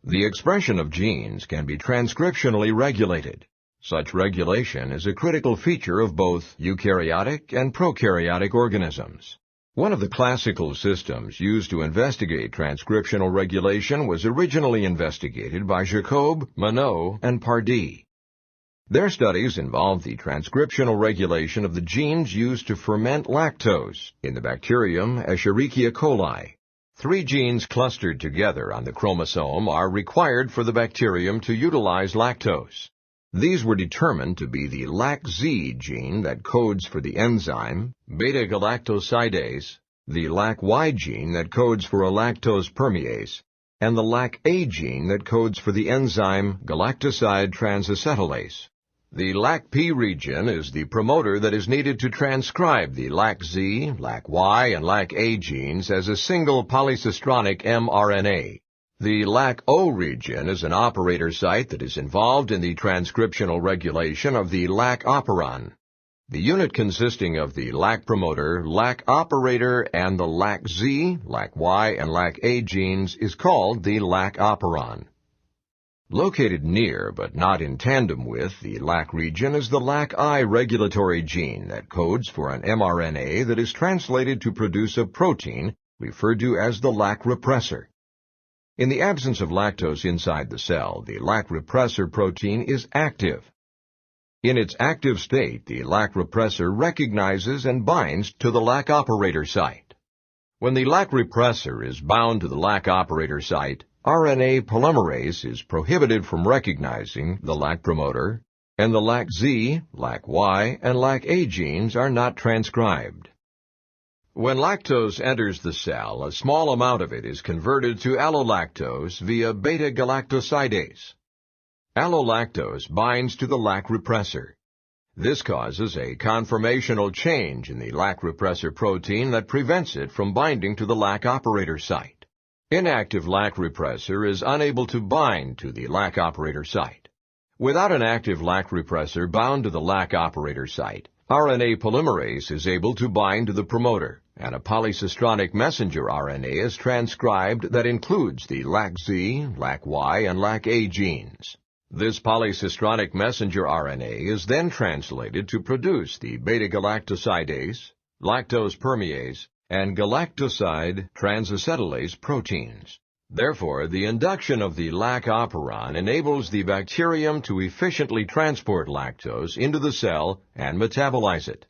The expression of genes can be transcriptionally regulated. Such regulation is a critical feature of both eukaryotic and prokaryotic organisms. One of the classical systems used to investigate transcriptional regulation was originally investigated by Jacob, Monod, and Pardee. Their studies involved the transcriptional regulation of the genes used to ferment lactose in the bacterium Escherichia coli. 3 genes clustered together on the chromosome are required for the bacterium to utilize lactose. These were determined to be the LAC-Z gene that codes for the enzyme beta-galactosidase, the LAC-Y gene that codes for a lactose permease, and the LAC-A gene that codes for the enzyme galactoside transacetylase. The LAC-P region is the promoter that is needed to transcribe the LAC-Z, LAC-Y, and LAC-A genes as a single polycistronic mRNA. The LAC-O region is an operator site that is involved in the transcriptional regulation of the LAC operon. The unit consisting of the LAC promoter, LAC operator, and the LAC-Z, LAC-Y, and LAC-A genes is called the LAC operon. Located near but not in tandem with the LAC region is the LAC-I regulatory gene that codes for an mRNA that is translated to produce a protein referred to as the LAC repressor. In the absence of lactose inside the cell, the LAC repressor protein is active. In its active state, the LAC repressor recognizes and binds to the LAC operator site. When the LAC repressor is bound to the LAC operator site, RNA polymerase is prohibited from recognizing the LAC promoter, and the LAC-Z, LAC-Y, and LAC-A genes are not transcribed. When lactose enters the cell, a small amount of it is converted to allolactose via beta-galactosidase. Allolactose binds to the LAC repressor. This causes a conformational change in the LAC repressor protein that prevents it from binding to the LAC operator site. Inactive LAC repressor is unable to bind to the LAC operator site. Without an active LAC repressor bound to the LAC operator site, RNA polymerase is able to bind to the promoter, and a polycistronic messenger RNA is transcribed that includes the LAC-Z, LAC-Y, and LAC-A genes. This polycistronic messenger RNA is then translated to produce the beta-galactosidase, lactose permease, and galactoside transacetylase proteins. Therefore, the induction of the LAC operon enables the bacterium to efficiently transport lactose into the cell and metabolize it.